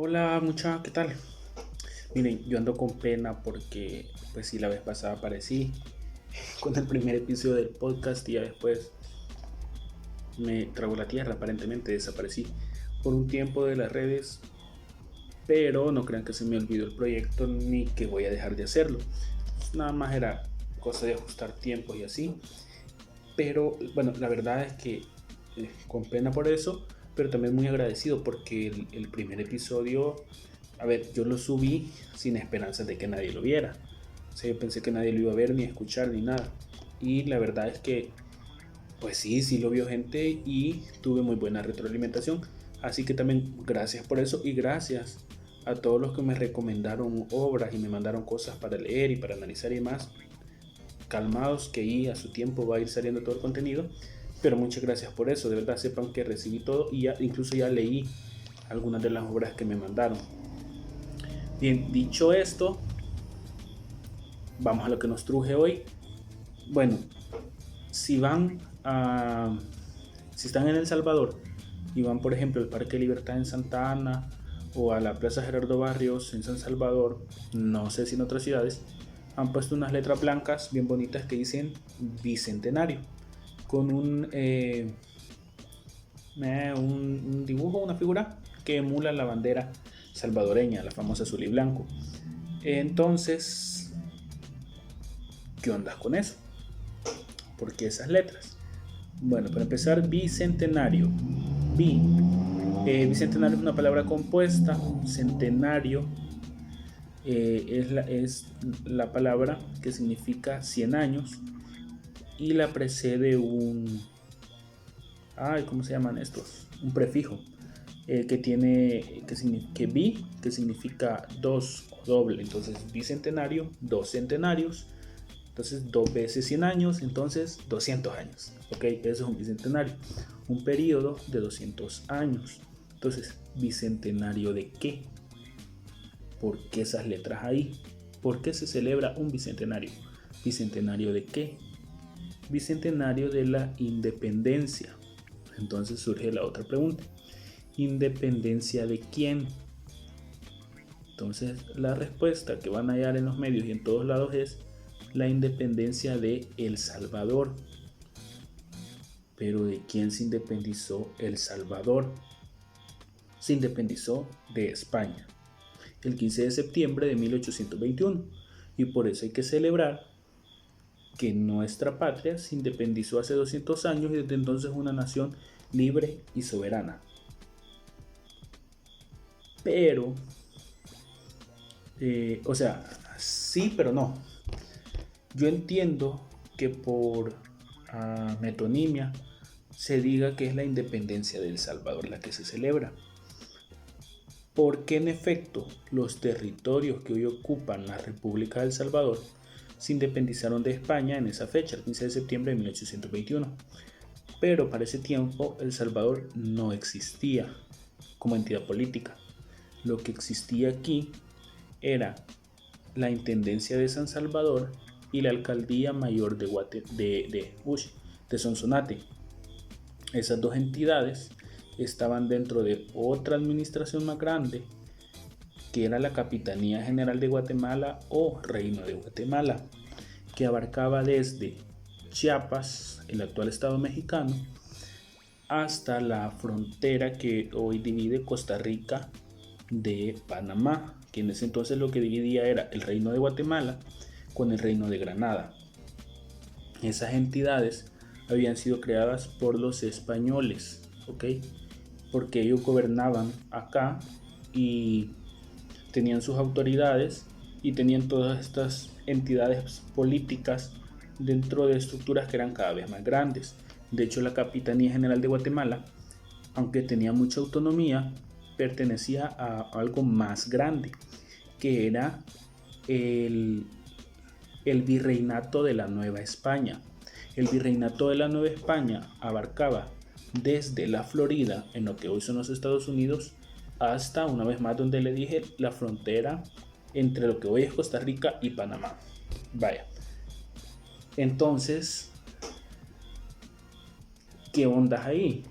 Hola mucha, ¿qué tal? Miren, yo ando con pena porque, pues sí, la vez pasada aparecí con el primer episodio del podcast y ya después me tragó la tierra, aparentemente desaparecí por un tiempo de las redes, pero no crean que se me olvidó el proyecto ni que voy a dejar de hacerlo. Nada más era cosa de ajustar tiempos y así, pero bueno, la verdad es que con pena por eso, pero también muy agradecido porque el primer episodio, a ver, yo lo subí sin esperanzas de que nadie lo viera. O sea, yo pensé que nadie lo iba a ver, ni a escuchar, ni nada. Y la verdad es que, pues sí, sí lo vio gente y tuve muy buena retroalimentación. Así que también gracias por eso y gracias a todos los que me recomendaron obras y me mandaron cosas para leer y para analizar y más. Calmados que ahí a su tiempo va a ir saliendo todo el contenido. Pero muchas gracias por eso. De verdad sepan que recibí todo y ya, incluso ya leí algunas de las obras que me mandaron. Bien, dicho esto, vamos a lo que nos truje hoy. Bueno, si van a, si están en El Salvador y van por ejemplo al Parque Libertad en Santa Ana o a la Plaza Gerardo Barrios en San Salvador, no sé si en otras ciudades, han puesto unas letras blancas bien bonitas que dicen Bicentenario, con un dibujo, una figura que emula la bandera salvadoreña, la famosa azul y blanco. Entonces, ¿qué onda con eso? ¿Por qué esas letras? Bueno, para empezar, bicentenario. Bi. Bicentenario es una palabra compuesta. Centenario es la palabra que significa 100 años y la precede un... Ay, ¿cómo se llaman estos? Un prefijo que tiene, que bi, que significa dos o doble. Entonces, bicentenario, dos centenarios. Entonces, dos veces 100 años, entonces 200 años. Ok, eso es un bicentenario. Un periodo de 200 años. Entonces, ¿bicentenario de qué? ¿Por qué esas letras ahí? ¿Por qué se celebra un bicentenario? ¿Bicentenario de qué? Bicentenario de la independencia. Entonces surge la otra pregunta. ¿Independencia de quién? Entonces la respuesta que van a hallar en los medios y en todos lados es la independencia de El Salvador. Pero ¿de quién se independizó El Salvador? Se independizó de España el 15 de septiembre de 1821 y por eso hay que celebrar que nuestra patria se independizó hace 200 años y desde entonces es una nación libre y soberana. Pero, o sea, sí, pero no. Yo entiendo que por metonimia se diga que es la independencia de El Salvador la que se celebra. Porque en efecto los territorios que hoy ocupan la República de El Salvador se independizaron de España en esa fecha, el 15 de septiembre de 1821. Pero para ese tiempo El Salvador no existía como entidad política. Lo que existía aquí era la Intendencia de San Salvador y la Alcaldía Mayor de Sonsonate. Esas dos entidades estaban dentro de otra administración más grande que era la Capitanía General de Guatemala o Reino de Guatemala, que abarcaba desde Chiapas, el actual estado mexicano, hasta la frontera que hoy divide Costa Rica de Panamá, que en ese entonces lo que dividía era el Reino de Guatemala con el Reino de Granada. Esas entidades habían sido creadas por los españoles, ¿ok? Porque ellos gobernaban acá y tenían sus autoridades y tenían todas estas entidades políticas dentro de estructuras que eran cada vez más grandes. De hecho, la Capitanía General de Guatemala, aunque tenía mucha autonomía, pertenecía a algo más grande, que era el, el virreinato de la Nueva España. El virreinato de la Nueva España abarcaba desde la Florida, en lo que hoy son los Estados Unidos, hasta, una vez más donde le dije, la frontera entre lo que hoy es Costa Rica y Panamá. Vaya. Entonces, ¿qué onda ahí?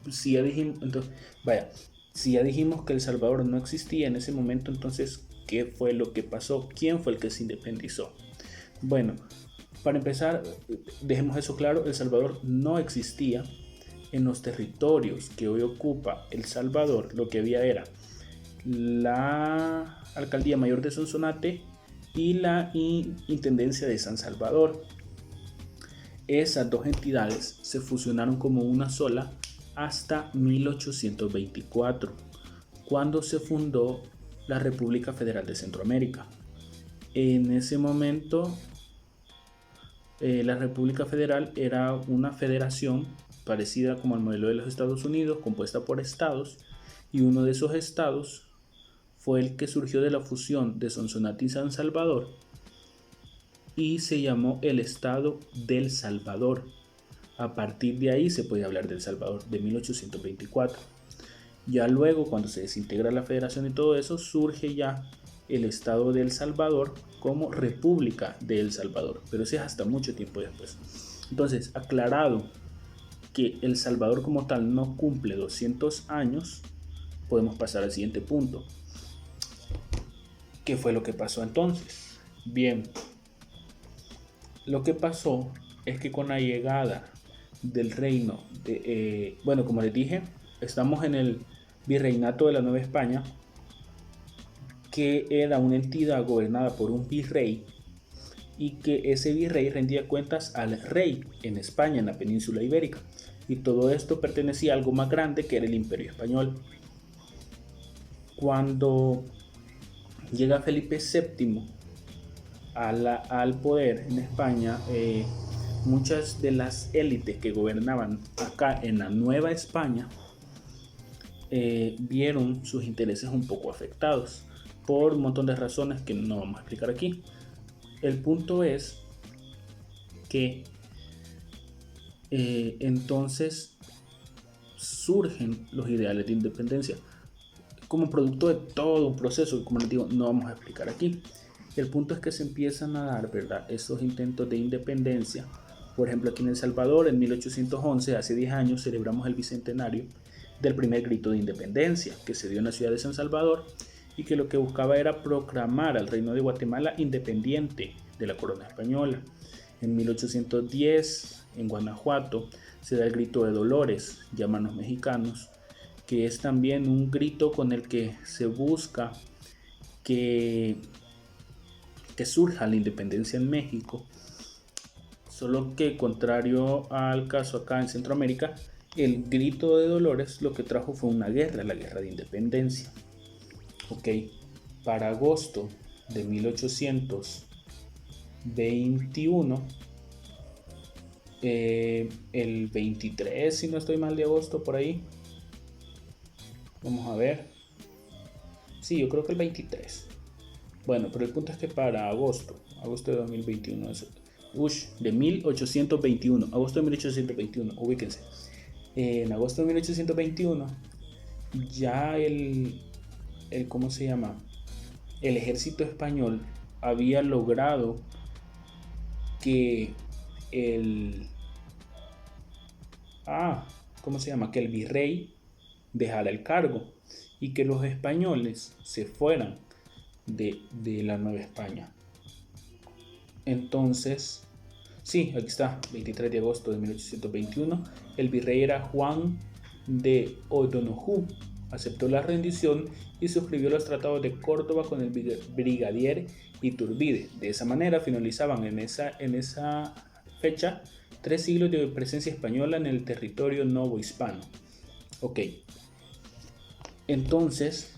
Si ya dijimos, entonces, vaya, Si ya dijimos que El Salvador no existía en ese momento, entonces, ¿qué fue lo que pasó? ¿Quién fue el que se independizó? Bueno, para empezar, dejemos eso claro, El Salvador no existía. En los territorios que hoy ocupa El Salvador, lo que había era la Alcaldía Mayor de Sonsonate y la Intendencia de San Salvador. Esas dos entidades se fusionaron como una sola hasta 1824, cuando se fundó la República Federal de Centroamérica. En ese momento, la República Federal era una federación parecida como el modelo de los Estados Unidos, compuesta por estados, y uno de esos estados fue el que surgió de la fusión de Sonsonate y San Salvador y se llamó el Estado del Salvador. A partir de ahí se puede hablar del Salvador, de 1824. Ya luego, cuando se desintegra la federación y todo eso, surge ya el Estado del Salvador como República de El Salvador, pero ese es hasta mucho tiempo después. Entonces, aclarado que El Salvador como tal no cumple 200 años, podemos pasar al siguiente punto. ¿Qué fue lo que pasó entonces? Bien, lo que pasó es que con la llegada del reino, bueno, como les dije, estamos en el virreinato de la Nueva España, que era una entidad gobernada por un virrey y que ese virrey rendía cuentas al rey en España, en la península ibérica. Y todo esto pertenecía a algo más grande que era el Imperio Español. Cuando llega Felipe VII al poder en España, muchas de las élites que gobernaban acá en la Nueva España vieron sus intereses un poco afectados por un montón de razones que no vamos a explicar aquí. El punto es que entonces surgen los ideales de independencia como producto de todo un proceso que, como les digo, no vamos a explicar aquí. El punto es que se empiezan a dar, ¿verdad?, estos intentos de independencia. Por ejemplo, aquí en El Salvador, en 1811, hace 10 años, celebramos el bicentenario del primer grito de independencia que se dio en la ciudad de San Salvador y que lo que buscaba era proclamar al Reino de Guatemala independiente de la corona española. En 1810, en Guanajuato, se da el grito de Dolores, llaman los mexicanos, que es también un grito con el que se busca que surja la independencia en México, solo que contrario al caso acá en Centroamérica, el grito de Dolores lo que trajo fue una guerra, la guerra de independencia. Ok, para agosto de 1821, el 23, si no estoy mal, de agosto, por ahí, vamos a ver, sí, yo creo que el 23. Bueno, pero el punto es que para agosto de 2021, de 1821, agosto de 1821, ubíquense. En agosto de 1821, ya ¿cómo se llama? El ejército español había logrado que que el virrey dejara el cargo y que los españoles se fueran de la Nueva España. Entonces, sí, aquí está, 23 de agosto de 1821, el virrey era Juan de O'Donoghue, aceptó la rendición y suscribió los tratados de Córdoba con el brigadier Iturbide. De esa manera finalizaban en esa fecha 3 siglos de presencia española en el territorio novohispano. Ok, entonces,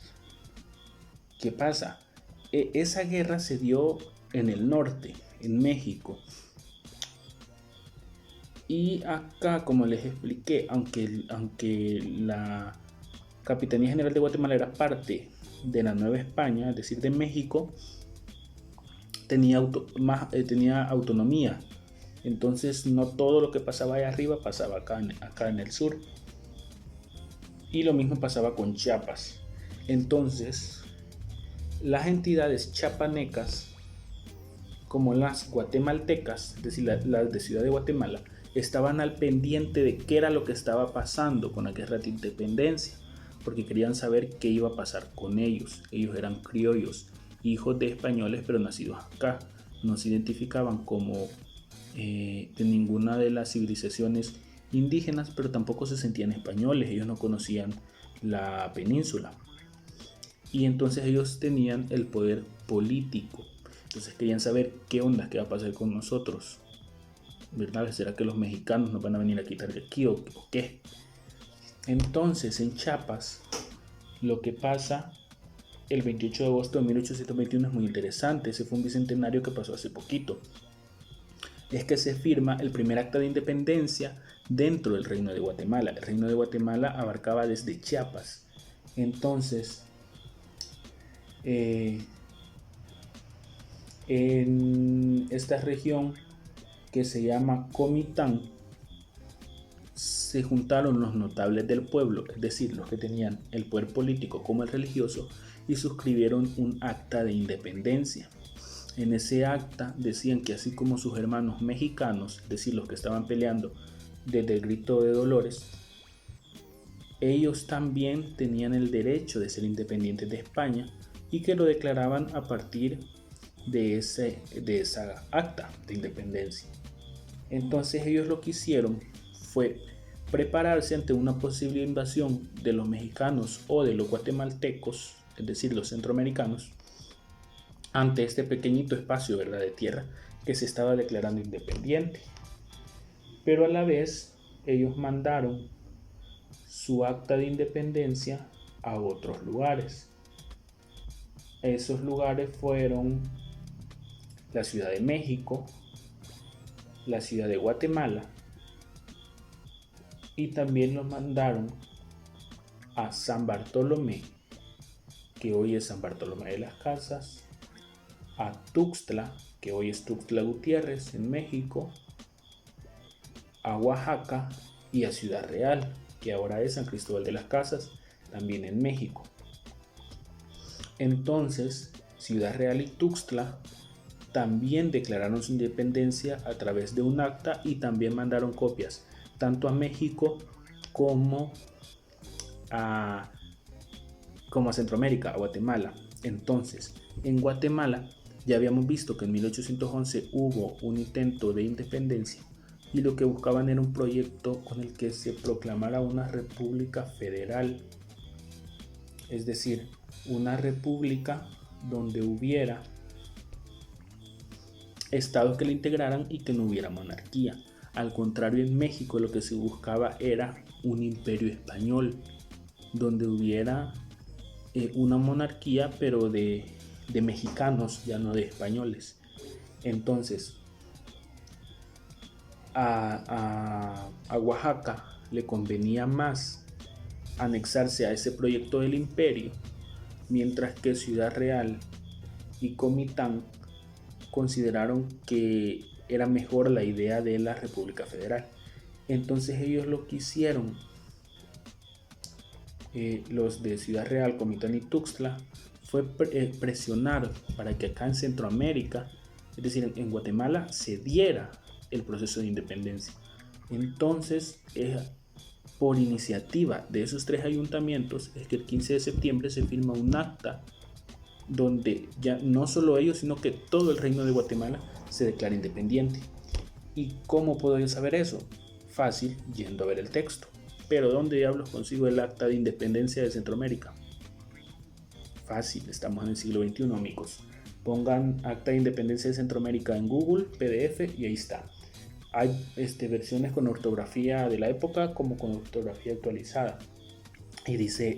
¿qué pasa? Esa guerra se dio en el norte, en México. Y acá, como les expliqué, aunque la Capitanía General de Guatemala era parte de la Nueva España, es decir, de México, tenía autonomía. Entonces no todo lo que pasaba allá arriba pasaba acá en el sur. Y lo mismo pasaba con Chiapas. Entonces, las entidades chiapanecas, como las guatemaltecas, es decir, las de Ciudad de Guatemala, estaban al pendiente de qué era lo que estaba pasando con la guerra de independencia. porque querían saber qué iba a pasar con ellos. Ellos eran criollos, hijos de españoles pero nacidos acá. No se identificaban como de ninguna de las civilizaciones indígenas, pero tampoco se sentían españoles. Ellos no conocían la península y entonces ellos tenían el poder político. Entonces querían saber qué onda, qué va a pasar con nosotros, ¿verdad? ¿Será que los mexicanos nos van a venir a quitar de aquí o qué? Entonces en Chiapas lo que pasa el 28 de agosto de 1821 es muy interesante. Ese fue un bicentenario que pasó hace poquito. Es que se firma el primer acta de independencia dentro del Reino de Guatemala. El Reino de Guatemala abarcaba desde Chiapas. Entonces, en esta región que se llama Comitán, se juntaron los notables del pueblo, es decir, los que tenían el poder político como el religioso, y suscribieron un acta de independencia. En ese acta decían que así como sus hermanos mexicanos, es decir, los que estaban peleando desde el Grito de Dolores, ellos también tenían el derecho de ser independientes de España y que lo declaraban a partir de esa acta de independencia. Entonces ellos lo que hicieron fue prepararse ante una posible invasión de los mexicanos o de los guatemaltecos, es decir, los centroamericanos, ante este pequeñito espacio, ¿verdad?, de tierra que se estaba declarando independiente. Pero a la vez ellos mandaron su acta de independencia a otros lugares. Esos lugares fueron la Ciudad de México, la Ciudad de Guatemala, y también los mandaron a San Bartolomé, que hoy es San Bartolomé de las Casas, a Tuxtla, que hoy es Tuxtla Gutiérrez en México, a Oaxaca y a Ciudad Real, que ahora es San Cristóbal de las Casas, también en México. Entonces, Ciudad Real y Tuxtla también declararon su independencia a través de un acta y también mandaron copias tanto a México como a Centroamérica, a Guatemala. Entonces, en Guatemala ya habíamos visto que en 1811 hubo un intento de independencia y lo que buscaban era un proyecto con el que se proclamara una república federal, es decir, una república donde hubiera estados que la integraran y que no hubiera monarquía. Al contrario, en México lo que se buscaba era un imperio español, donde hubiera una monarquía, pero de mexicanos, ya no de españoles. Entonces, a Oaxaca le convenía más anexarse a ese proyecto del imperio, mientras que Ciudad Real y Comitán consideraron que era mejor la idea de la República Federal. Entonces ellos lo que hicieron, los de Ciudad Real, Comitán y Tuxtla, fue presionar para que acá en Centroamérica, es decir, en Guatemala, se diera el proceso de independencia. Entonces, por iniciativa de esos tres ayuntamientos, es que el 15 de septiembre se firma un acta donde ya no solo ellos, sino que todo el Reino de Guatemala se declara independiente. ¿Y cómo puedo yo saber eso? Fácil, yendo a ver el texto. Pero ¿dónde diablos consigo el acta de independencia de Centroamérica? Fácil, estamos en el siglo XXI, amigos. Pongan acta de independencia de Centroamérica en Google, PDF, y ahí está. Hay versiones con ortografía de la época como con ortografía actualizada. Y dice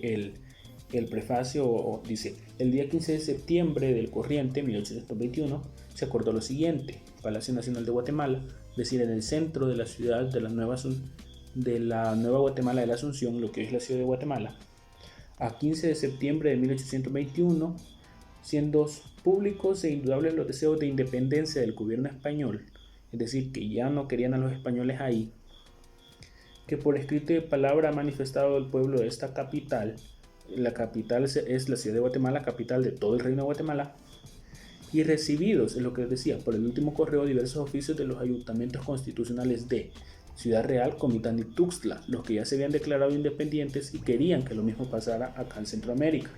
el prefacio, dice: el día 15 de septiembre del corriente 1821 se acordó lo siguiente: Palacio Nacional de Guatemala, es decir, en el centro de la ciudad de la nueva Guatemala de la Asunción, lo que es la ciudad de Guatemala, a 15 de septiembre de 1821, siendo públicos e indudables los deseos de independencia del gobierno español, es decir, que ya no querían a los españoles ahí, que por escrito de palabra ha manifestado el pueblo de esta capital. La capital es la ciudad de Guatemala, capital de todo el Reino de Guatemala, y recibidos, es lo que les decía, por el último correo diversos oficios de los ayuntamientos constitucionales de Ciudad Real, Comitán y Tuxtla, los que ya se habían declarado independientes y querían que lo mismo pasara acá en Centroamérica,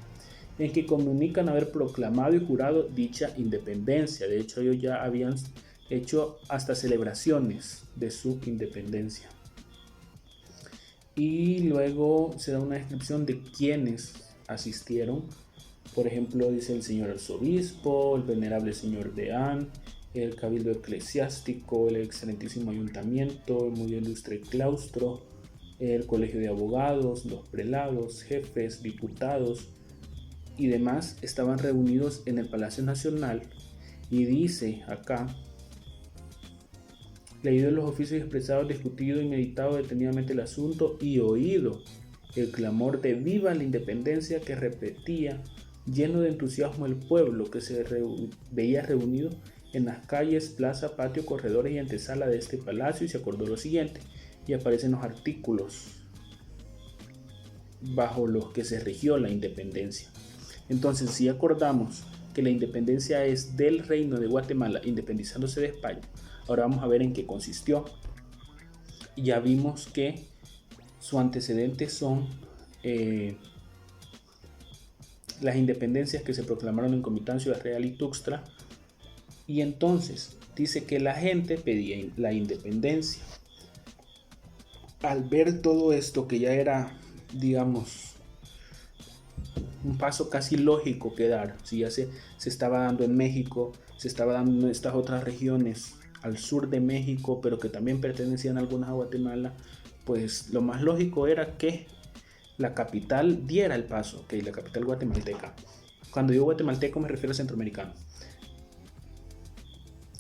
en que comunican haber proclamado y jurado dicha independencia. De hecho, ellos ya habían hecho hasta celebraciones de su independencia. Y luego se da una descripción de quienes asistieron. Por ejemplo, dice el señor arzobispo, el venerable señor deán, el cabildo eclesiástico, el excelentísimo ayuntamiento, el muy ilustre claustro, el colegio de abogados, los prelados, jefes, diputados y demás estaban reunidos en el Palacio Nacional. Y dice acá: leído los oficios expresados, discutido y meditado detenidamente el asunto y oído el clamor de viva la independencia que repetía lleno de entusiasmo el pueblo que se veía reunido en las calles, plaza, patio, corredores y antesala de este palacio, y se acordó lo siguiente, y aparecen los artículos bajo los que se rigió la independencia. Entonces, si acordamos que la independencia es del Reino de Guatemala independizándose de España, ahora vamos a ver en qué consistió. Y ya vimos que sus antecedentes son las independencias que se proclamaron en Comitán, Ciudad Real y Tuxtla. Y entonces dice que la gente pedía la independencia. Al ver todo esto, que ya era, digamos, un paso casi lógico que dar, si ya se estaba dando en México, se estaba dando en estas otras regiones al sur de México, pero que también pertenecían algunas a Guatemala, pues lo más lógico era que la capital diera el paso, que la capital guatemalteca. Cuando digo guatemalteco me refiero a centroamericano.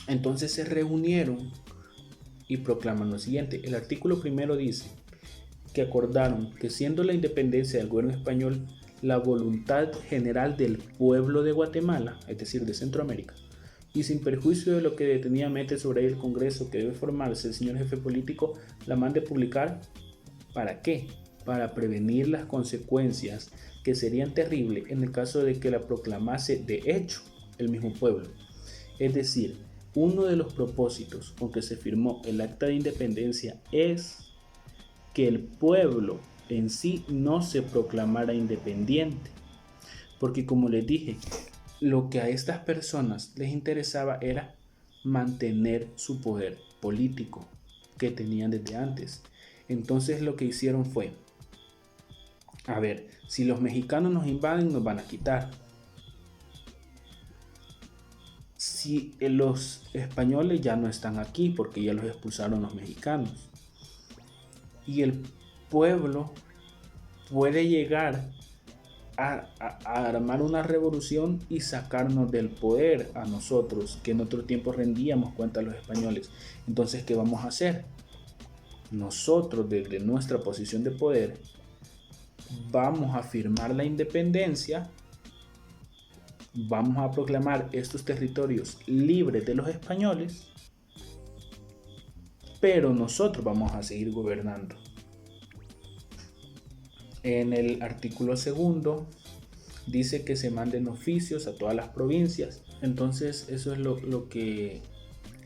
Entonces se reunieron y proclaman lo siguiente. El artículo primero dice que acordaron que, siendo la independencia del gobierno español la voluntad general del pueblo de Guatemala, es decir, de Centroamérica, y sin perjuicio de lo que detenidamente sobre el Congreso que debe formarse, el señor jefe político la mande publicar. ¿Para qué? Para prevenir las consecuencias que serían terribles en el caso de que la proclamase de hecho el mismo pueblo. Es decir, uno de los propósitos con que se firmó el Acta de Independencia es que el pueblo en sí no se proclamara independiente, porque, como les dije, lo que a estas personas les interesaba era mantener su poder político que tenían desde antes. Entonces lo que hicieron fue: a ver, si los mexicanos nos invaden, nos van a quitar. Si los españoles ya no están aquí, porque ya los expulsaron los mexicanos, y el pueblo puede llegar a armar una revolución y sacarnos del poder a nosotros, que en otro tiempo rendíamos cuenta a los españoles. Entonces, ¿qué vamos a hacer? Nosotros, desde nuestra posición de poder, vamos a firmar la independencia, vamos a proclamar estos territorios libres de los españoles, pero nosotros vamos a seguir gobernando. En el artículo segundo dice que se manden oficios a todas las provincias. Entonces eso es lo que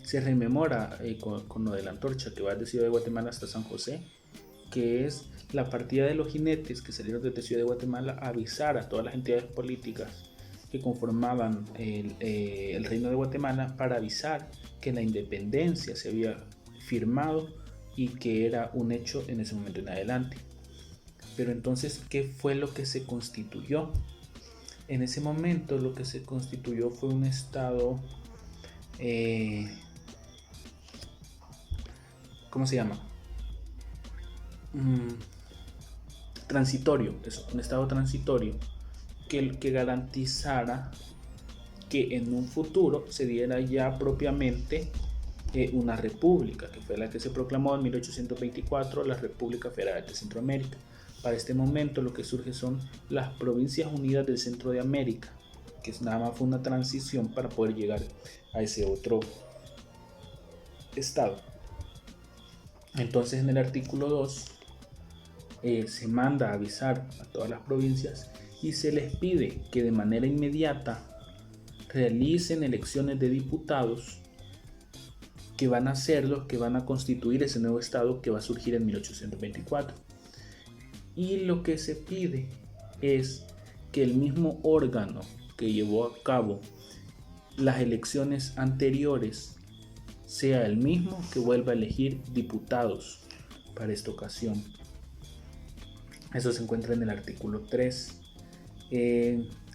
se rememora con lo de la antorcha, que va desde Ciudad de Guatemala hasta San José, que es la partida de los jinetes que salieron desde Ciudad de Guatemala a avisar a todas las entidades políticas que conformaban el Reino de Guatemala, para avisar que la independencia se había firmado y que era un hecho en ese momento en adelante. Pero entonces, ¿qué fue lo que se constituyó? En ese momento lo que se constituyó fue un estado, ¿cómo se llama? Transitorio, eso, un estado transitorio que garantizara que en un futuro se diera ya propiamente una república, que fue la que se proclamó en 1824, la República Federal de Centroamérica. Para este momento lo que surge son las Provincias Unidas del Centro de América, que nada más fue una transición para poder llegar a ese otro estado. Entonces, en el artículo 2 se manda a avisar a todas las provincias y se les pide que de manera inmediata realicen elecciones de diputados que van a ser los que van a constituir ese nuevo estado que va a surgir en 1824. Y lo que se pide es que el mismo órgano que llevó a cabo las elecciones anteriores sea el mismo que vuelva a elegir diputados para esta ocasión. Eso se encuentra en el artículo 3.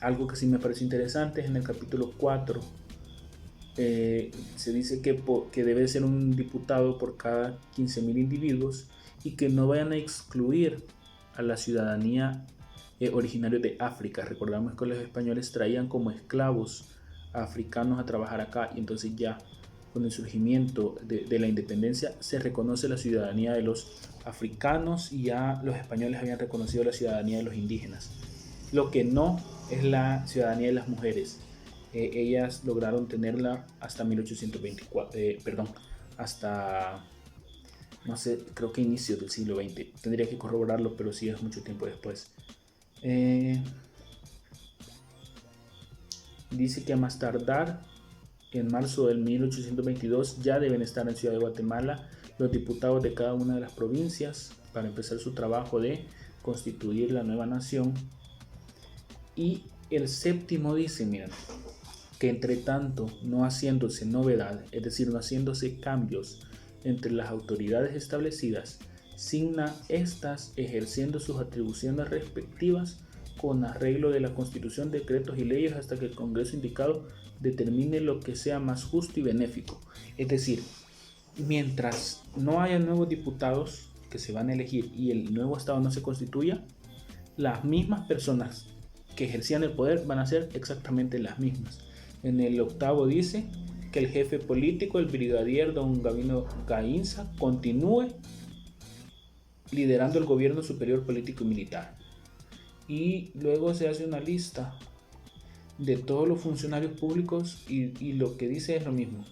Algo que sí me parece interesante es en el capítulo 4. Se dice que debe ser un diputado por cada 15.000 individuos y que no vayan a excluir a la ciudadanía originarios de África. Recordamos que los españoles traían como esclavos a africanos a trabajar acá, y entonces ya con el surgimiento de la independencia se reconoce la ciudadanía de los africanos y ya los españoles habían reconocido la ciudadanía de los indígenas. Lo que no es la ciudadanía de las mujeres. Ellas lograron tenerla hasta 1824, hasta, no sé, creo que inicios del siglo XX. Tendría que corroborarlo, pero sí es mucho tiempo después. Dice que a más tardar, en marzo del 1822, ya deben estar en Ciudad de Guatemala los diputados de cada una de las provincias para empezar su trabajo de constituir la nueva nación. Y el séptimo dice, miren, que entre tanto, no haciéndose novedad, es decir, no haciéndose cambios entre las autoridades establecidas, signa estas ejerciendo sus atribuciones respectivas con arreglo de la Constitución, decretos y leyes hasta que el Congreso indicado determine lo que sea más justo y benéfico. Es decir, mientras no haya nuevos diputados que se van a elegir y el nuevo Estado no se constituya, las mismas personas que ejercían el poder van a ser exactamente las mismas. En el octavo dice que el jefe político, el brigadier don Gabino Gainza, continúe liderando el gobierno superior político y militar. Y luego se hace una lista de todos los funcionarios públicos y lo que dice es lo mismo.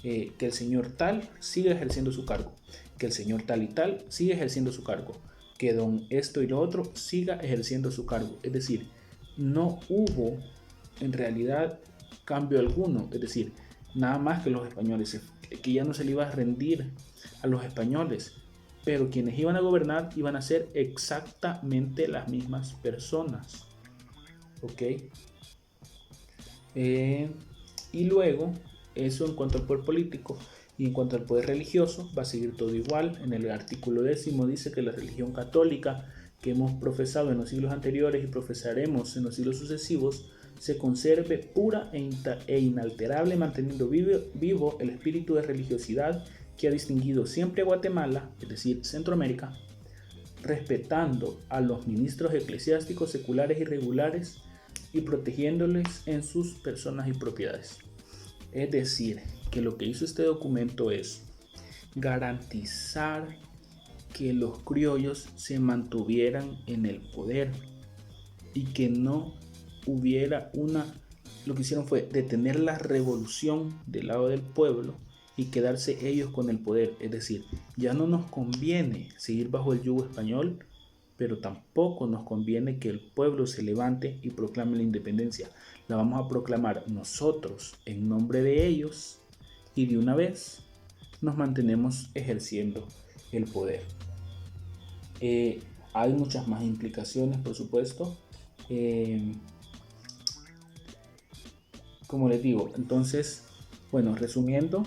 Que el señor tal siga ejerciendo su cargo, que el señor tal y tal siga ejerciendo su cargo, que don esto y lo otro siga ejerciendo su cargo. Es decir, no hubo en realidad cambio alguno, es decir, nada más que los españoles, que ya no se le iba a rendir a los españoles, pero quienes iban a gobernar iban a ser exactamente las mismas personas. ¿Ok? Y luego, eso en cuanto al poder político. Y en cuanto al poder religioso, va a seguir todo igual. En el artículo 10 dice que la religión católica que hemos profesado en los siglos anteriores y profesaremos en los siglos sucesivos se conserve pura e inalterable, manteniendo vivo el espíritu de religiosidad que ha distinguido siempre a Guatemala, es decir, Centroamérica, respetando a los ministros eclesiásticos seculares y regulares y protegiéndoles en sus personas y propiedades. Es decir, que lo que hizo este documento es garantizar que los criollos se mantuvieran en el poder y que no hubiera lo que hicieron fue detener la revolución del lado del pueblo y quedarse ellos con el poder. Es decir, ya no nos conviene seguir bajo el yugo español, pero tampoco nos conviene que el pueblo se levante y proclame la independencia. La vamos a proclamar nosotros en nombre de ellos y de una vez nos mantenemos ejerciendo el poder. Hay muchas más implicaciones, por supuesto. Como les digo, entonces, bueno, resumiendo,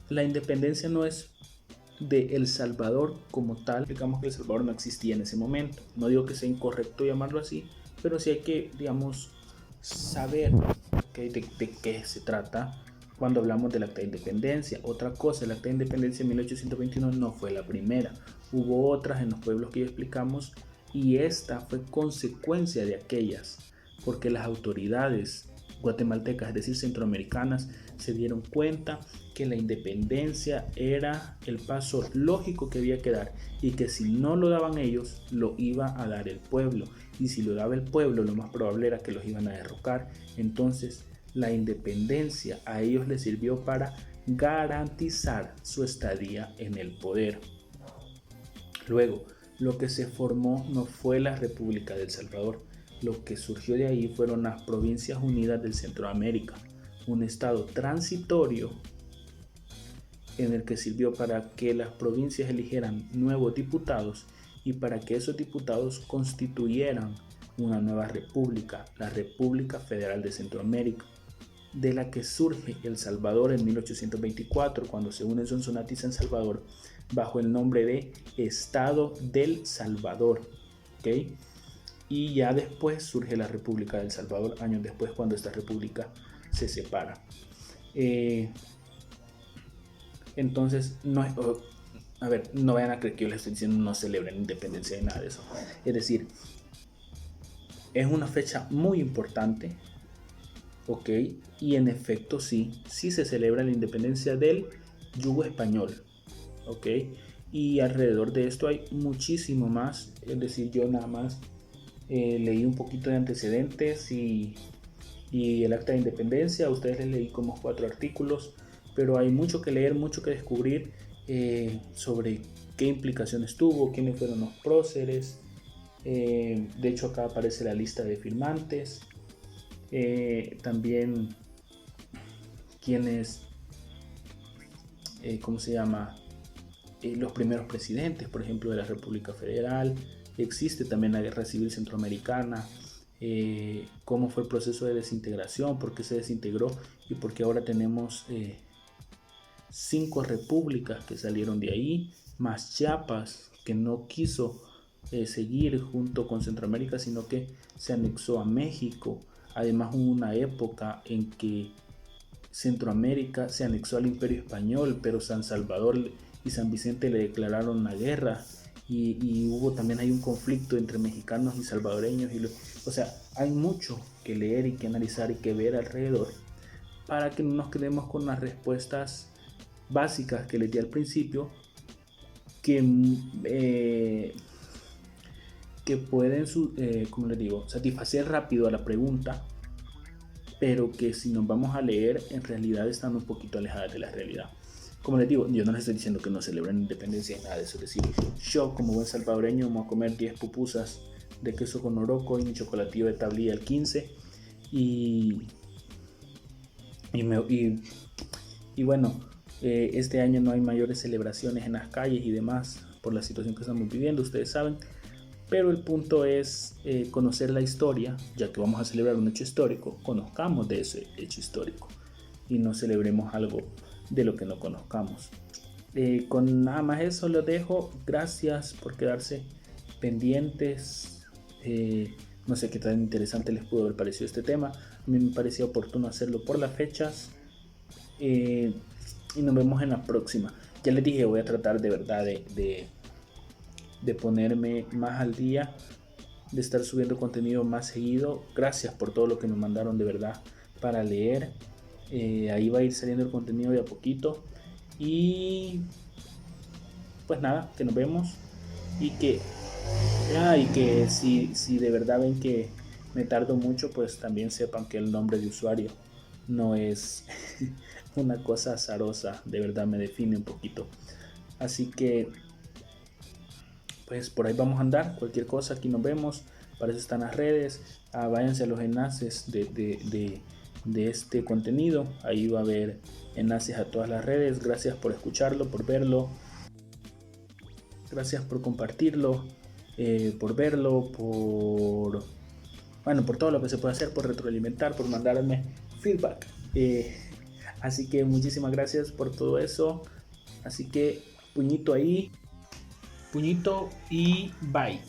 la independencia no es de El Salvador como tal. Digamos que El Salvador no existía en ese momento. No digo que sea incorrecto llamarlo así, pero sí hay que, digamos, saber de qué se trata cuando hablamos del Acta de Independencia. Otra cosa, el Acta de Independencia de 1821 no fue la primera. Hubo otras en los pueblos que ya explicamos y esta fue consecuencia de aquellas, porque las autoridades guatemaltecas, es decir, centroamericanas, se dieron cuenta que la independencia era el paso lógico que había que dar y que si no lo daban ellos, lo iba a dar el pueblo, y si lo daba el pueblo, lo más probable era que los iban a derrocar. Entonces la independencia a ellos les sirvió para garantizar su estadía en el poder. Luego, lo que se formó no fue la República de El Salvador. Lo que surgió de ahí fueron las Provincias Unidas del Centroamérica, un estado transitorio en el que sirvió para que las provincias eligieran nuevos diputados y para que esos diputados constituyeran una nueva república, la República Federal de Centroamérica, de la que surge El Salvador en 1824, cuando se une Sonsonate y San Salvador bajo el nombre de Estado del Salvador, ¿ok? Y ya después surge la República del Salvador, años después, cuando esta república se separa. Entonces, no es, a ver, no vayan a creer que yo les estoy diciendo no celebren independencia de nada de eso. Es decir, es una fecha muy importante, ¿ok? Y en efecto sí se celebra la independencia del yugo español, ¿ok? Y alrededor de esto hay muchísimo más, es decir, yo nada más leí un poquito de antecedentes y el acta de independencia. A ustedes les leí como 4 artículos, pero hay mucho que leer, mucho que descubrir sobre qué implicaciones tuvo, quiénes fueron los próceres. De hecho, acá aparece la lista de firmantes, también quienes, ¿cómo se llama? Los primeros presidentes, por ejemplo, de la República Federal. Existe también la Guerra Civil Centroamericana, cómo fue el proceso de desintegración, por qué se desintegró y por qué ahora tenemos 5 repúblicas que salieron de ahí, más Chiapas, que no quiso seguir junto con Centroamérica, sino que se anexó a México. Además, hubo una época en que Centroamérica se anexó al Imperio Español, pero San Salvador y San Vicente le declararon la guerra. Y hubo también hay un conflicto entre mexicanos y salvadoreños. O sea, hay mucho que leer y que analizar y que ver alrededor para que no nos quedemos con las respuestas básicas que les di al principio, que pueden, como les digo, satisfacer rápido a la pregunta, pero que si nos vamos a leer, en realidad están un poquito alejadas de la realidad. Como les digo, yo no les estoy diciendo que no celebren independencia ni nada de eso. Es decir, yo como buen salvadoreño me voy a comer 10 pupusas de queso con oroco y un chocolatillo de tablilla el 15. Y bueno, este año no hay mayores celebraciones en las calles y demás por la situación que estamos viviendo, ustedes saben. Pero el punto es conocer la historia, ya que vamos a celebrar un hecho histórico, conozcamos de ese hecho histórico y no celebremos algo de lo que no conozcamos. Con nada más eso los dejo. Gracias por quedarse pendientes. No sé qué tan interesante les pudo haber parecido este tema. A mí me parecía oportuno hacerlo por las fechas. Y nos vemos en la próxima. Ya les dije, voy a tratar de verdad de ponerme más al día, de estar subiendo contenido más seguido. Gracias por todo lo que me mandaron de verdad para leer. Ahí va a ir saliendo el contenido de a poquito. Y pues nada, que nos vemos. Y que si de verdad ven que me tardo mucho, pues también sepan que el nombre de usuario no es una cosa azarosa, de verdad me define un poquito. Así que pues por ahí vamos a andar. Cualquier cosa, aquí nos vemos. Para eso están las redes. Váyanse a los enlaces de este contenido. Ahí va a haber enlaces a todas las redes. Gracias por escucharlo, por verlo. Gracias por compartirlo, por verlo, por todo lo que se puede hacer, por retroalimentar, por mandarme feedback. Así que muchísimas gracias por todo eso. Así que puñito ahí, puñito y bye.